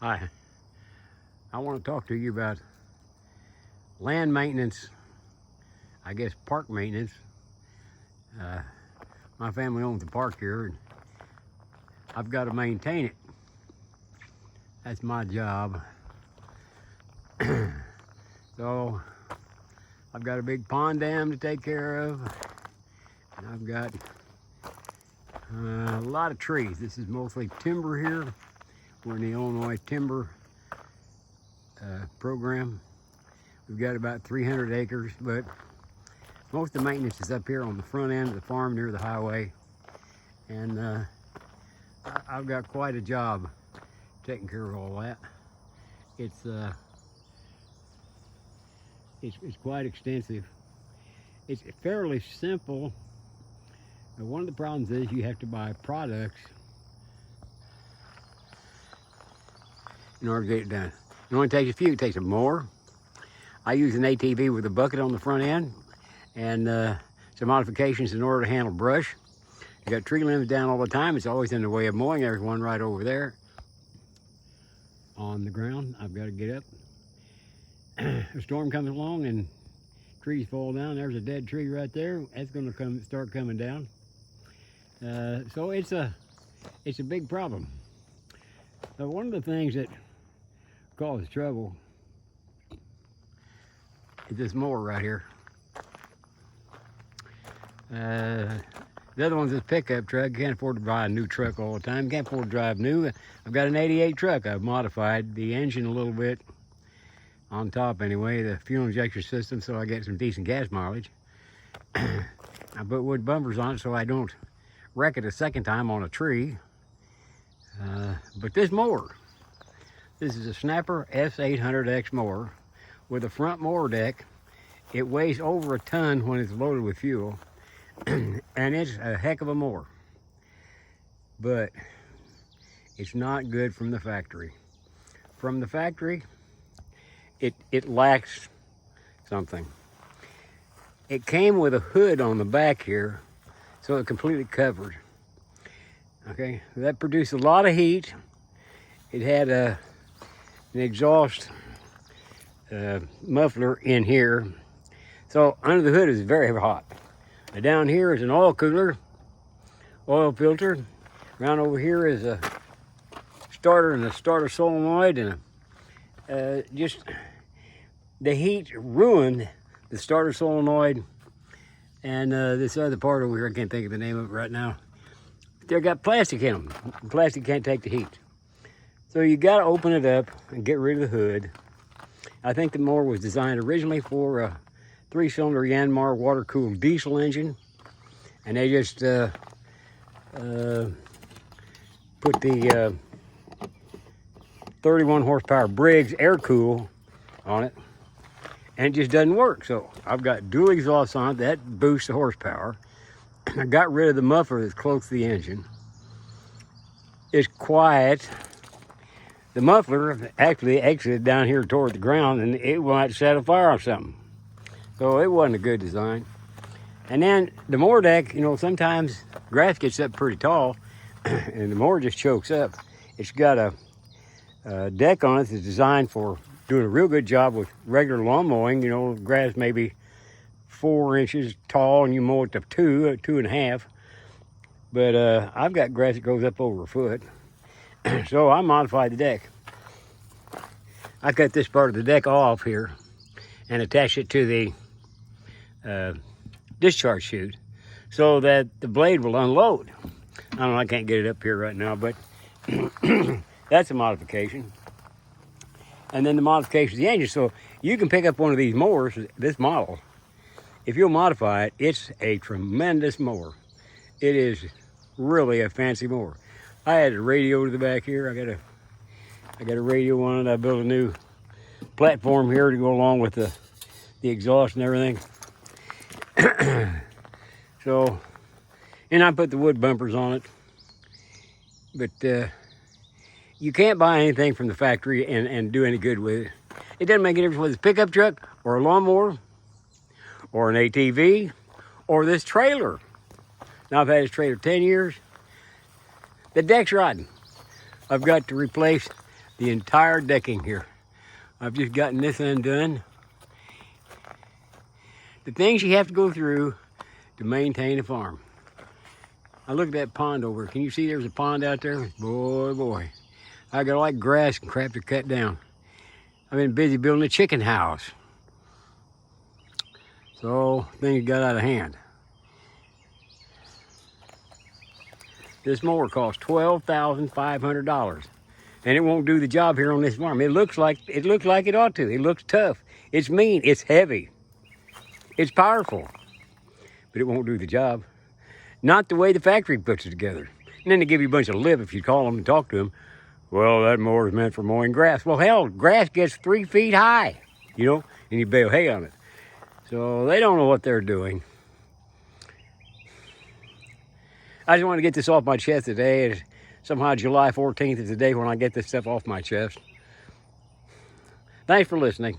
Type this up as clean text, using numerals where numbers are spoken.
Hi, I want to talk to you about land maintenance, I guess park maintenance. My family owns a park here and I've got to maintain it. That's my job. So I've got a big pond dam to take care of, and I've got a lot of trees. This is mostly timber here. We're in the Illinois timber program. We've got about 300 acres, but most of the maintenance is up here on the front end of the farm near the highway. And I've got quite a job taking care of all that. It's quite extensive. It's fairly simple. Now, one of the problems is you have to buy products in order to get it done. It only takes a few. It takes a mower. I use an ATV with a bucket on the front end and some modifications in order to handle brush. You got tree limbs down all the time. It's always in the way of mowing. There's one right over there on the ground. I've got to get up. A storm comes along and trees fall down. There's a dead tree right there. That's going to start coming down. So it's a big problem. So one of the things that causes trouble is this mower right here. The other one's this pickup truck. Can't afford to buy a new truck all the time. Can't afford to drive new. I've got an 88 truck. I've modified the engine a little bit on top anyway, the fuel injection system, so I get some decent gas mileage. I put wood bumpers on it so I don't wreck it a second time on a tree. But this mower, this is a Snapper s800x mower with a front mower deck. It weighs over a ton when it's loaded with fuel, and it's a heck of a mower. But it's not good from the factory. From the factory, it lacks something. It came with a hood on the back here, so it completely covered. Okay, that produced a lot of heat. It had an exhaust muffler in here, so under the hood is very hot. Now down here is an oil cooler, oil filter. Around over here is a starter and a starter solenoid, and just the heat ruined the starter solenoid. And this other part over here, I can't think of the name of it right now. They've got plastic in them. Plastic can't take the heat. So you got to open it up and get rid of the hood. I think the mower was designed originally for a 3-cylinder Yanmar water-cooled diesel engine, and they just put the 31 horsepower Briggs air cool on it, and it just doesn't work. So I've got dual exhaust on it that boosts the horsepower. I got rid of the muffler that's close to the engine. It's quiet. The muffler actually exited down here toward the ground, and it might set a fire on something. So it wasn't a good design. And then the mower deck, you know, sometimes grass gets up pretty tall and the mower just chokes up. It's got a deck on it that's designed for doing a real good job with regular lawn mowing. You know, grass maybe 4 inches tall and you mow it to 2.5. But I've got grass that goes up over a foot. So I modified the deck. I cut this part of the deck off here and attached it to the discharge chute so that the blade will unload. I don't know, I can't get it up here right now, but that's a modification. And then the modification of the engine. So you can pick up one of these mowers, this model. If you'll modify it, it's a tremendous mower. It is really a fancy mower. I had a radio to the back here. I got a radio on it. I built a new platform here to go along with the exhaust and everything. So, and I put the wood bumpers on it. But you can't buy anything from the factory and do any good with it. It doesn't make any difference whether it's a pickup truck or a lawnmower or an ATV or this trailer. Now I've had this trailer 10 years. The deck's rotten. I've got to replace the entire decking here. I've just gotten this undone. The things you have to go through to maintain a farm. I look at that pond over. Can you see there's a pond out there? Boy, boy. I got like grass and crap to cut down. I've been busy building a chicken house. So things got out of hand. This mower costs $12,500. And it won't do the job here on this farm. It looks like it ought to. It looks tough. It's mean. It's heavy. It's powerful. But it won't do the job. Not the way the factory puts it together. And then they give you a bunch of lip if you call them and talk to them. Well, that mower is meant for mowing grass. Well, hell, grass gets 3 feet high, you know, and you bale hay on it. So they don't know what they're doing. I just want to get this off my chest today. Somehow July 14th is the day when I get this stuff off my chest. Thanks for listening.